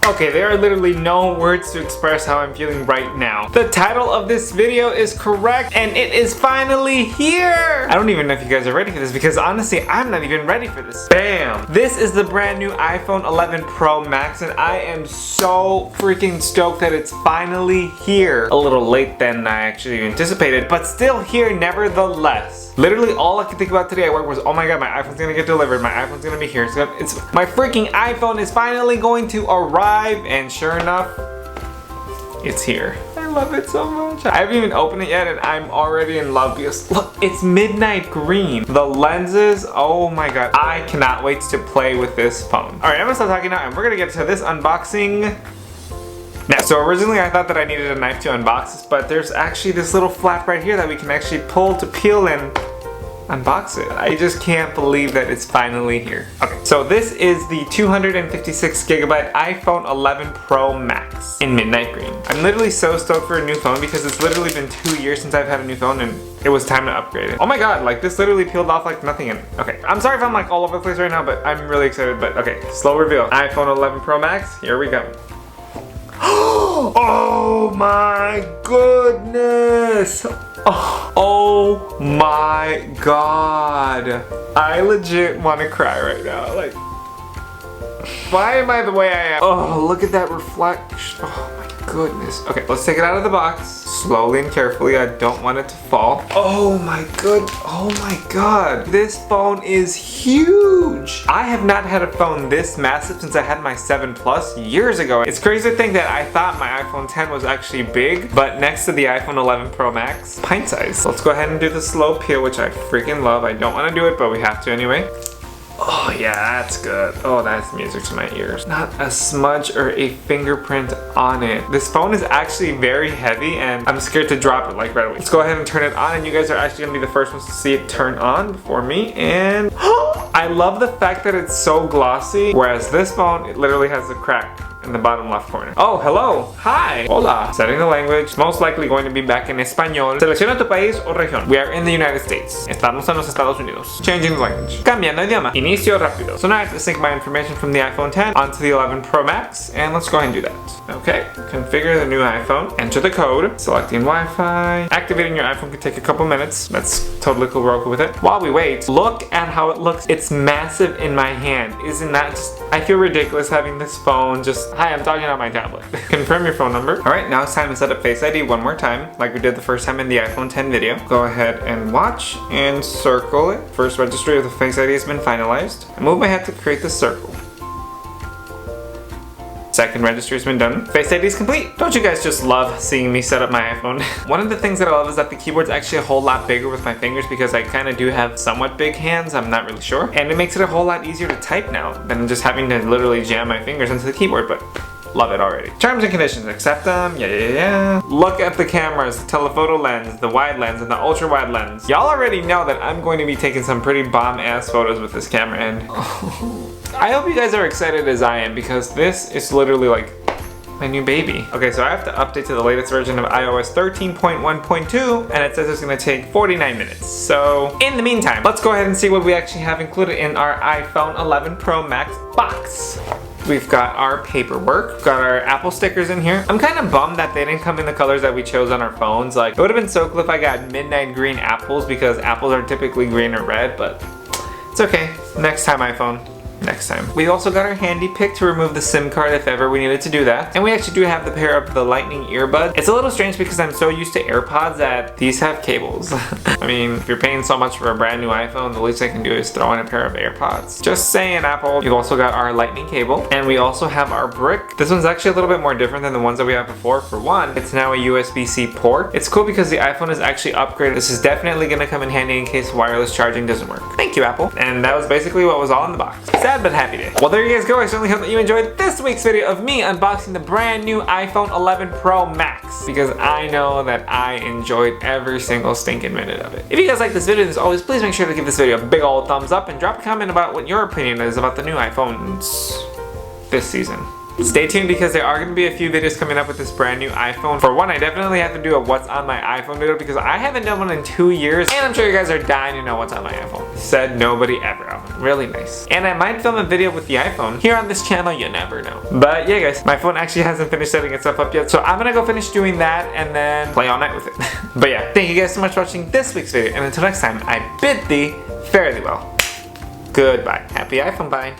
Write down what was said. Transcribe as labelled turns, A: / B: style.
A: Okay, there are literally no words to express how I'm feeling right now. The title of this video is correct, and it is finally here! I don't even know if you guys are ready for this, because honestly, I'm not even ready for this. Bam! This is the brand new iPhone 11 Pro Max, and I am so freaking stoked that it's finally here. A little late than I actually anticipated, but still here nevertheless. Literally all I could think about today at work was, oh my god, my iPhone's gonna get delivered, my iPhone's gonna be here. My freaking iPhone is finally going to arrive, and sure enough, it's here. I love it so much. I haven't even opened it yet and I'm already in love because look, it's midnight green. The lenses, oh my god. I cannot wait to play with this phone. Alright, I'm gonna stop talking now and we're gonna get to this unboxing. Now, so originally I thought that I needed a knife to unbox this, but there's actually this little flap right here that we can actually pull to peel and unbox it. I just can't believe that it's finally here. Okay, so this is the 256 gigabyte iPhone 11 Pro Max in midnight green. I'm literally so stoked for a new phone because it's literally been 2 years since I've had a new phone and it was time to upgrade it. Oh my god, like this literally peeled off like nothing in it. Okay, I'm sorry if I'm like all over the place right now, but I'm really excited. But okay, slow reveal. iPhone 11 Pro Max, here we go. Oh my goodness! Oh my god. I legit want to cry right now. Like, why am I the way I am? Oh, look at that reflection. Oh my goodness. Okay, let's take it out of the box. Slowly and carefully. I don't want it to fall. Oh my god. This phone is huge. I have not had a phone this massive since I had my 7 Plus years ago. It's crazy to think that I thought my iPhone 10 was actually big, but next to the iPhone 11 Pro Max, pint size. Let's go ahead and do the slow peel, which I freaking love. I don't want to do it, but we have to anyway. Oh yeah, that's good. Oh, that's music to my ears. Not a smudge or a fingerprint on it. This phone is actually very heavy and I'm scared to drop it like right away. Let's go ahead and turn it on and you guys are actually gonna be the first ones to see it turn on before me. And I love the fact that it's so glossy, whereas this phone, it literally has a crack in the bottom left corner. Oh, hello. Hi. Hola. Setting the language. Most likely going to be back in español. Selecciona tu país o región. We are in the United States. Estamos en los Estados Unidos. Changing the language. Cambiando idioma. Inicio rápido. So now I have to sync my information from the iPhone 10 onto the 11 Pro Max, and let's go ahead and do that. Okay. Configure the new iPhone. Enter the code. Selecting Wi-Fi. Activating your iPhone can take a couple minutes. That's totally cool. We're okay with it. While we wait, look at how it looks. It's massive in my hand. Isn't that just... I feel ridiculous having this phone just... Hi, I'm talking on my tablet. Confirm your phone number. Alright, now it's time to set up Face ID one more time, like we did the first time in the iPhone 10 video. Go ahead and watch and circle it. First registry of the Face ID has been finalized. I move my head to create the circle. Second registry has been done. Face ID is complete. Don't you guys just love seeing me set up my iPhone? One of the things that I love is that the keyboard's actually a whole lot bigger with my fingers because I kind of do have somewhat big hands. I'm not really sure. And it makes it a whole lot easier to type now than just having to literally jam my fingers into the keyboard, but love it already. Terms and conditions, accept them, yeah. Look at the cameras, the telephoto lens, the wide lens, and the ultra wide lens. Y'all already know that I'm going to be taking some pretty bomb ass photos with this camera, and I hope you guys are excited as I am because this is literally like my new baby. Okay, so I have to update to the latest version of iOS 13.1.2 and it says it's gonna take 49 minutes. So in the meantime, let's go ahead and see what we actually have included in our iPhone 11 Pro Max box. We've got our paperwork, got our Apple stickers in here. I'm kind of bummed that they didn't come in the colors that we chose on our phones. Like, it would have been so cool if I got midnight green apples because apples are typically green or red, but it's okay. Next time, iPhone. Next time. We also got our handy pick to remove the SIM card if ever we needed to do that. And we actually do have the pair of the lightning earbuds. It's a little strange because I'm so used to AirPods that these have cables. I mean, if you're paying so much for a brand new iPhone, the least I can do is throw in a pair of AirPods. Just saying, Apple. We've also got our lightning cable and we also have our brick. This one's actually a little bit more different than the ones that we had before. For one, it's now a USB-C port. It's cool because the iPhone is actually upgraded. This is definitely gonna come in handy in case wireless charging doesn't work. Thank you, Apple. And that was basically what was all in the box. Sad but happy day. Well, there you guys go. I certainly hope that you enjoyed this week's video of me unboxing the brand new iPhone 11 Pro Max because I know that I enjoyed every single stinking minute of it. If you guys like this video, as always, please make sure to give this video a big old thumbs up and drop a comment about what your opinion is about the new iPhones this season. Stay tuned because there are going to be a few videos coming up with this brand new iPhone. For one, I definitely have to do a what's on my iPhone video because I haven't done one in 2 years and I'm sure you guys are dying to know what's on my iPhone. Said nobody ever, Alvin. really nice. And I might film a video with the iPhone. Here on this channel, you never know. But yeah guys, my phone actually hasn't finished setting itself up yet, so I'm gonna go finish doing that and then play all night with it. But yeah, thank you guys so much for watching this week's video, and until next time, I bid thee fare thee well. Goodbye. Happy iPhone buying.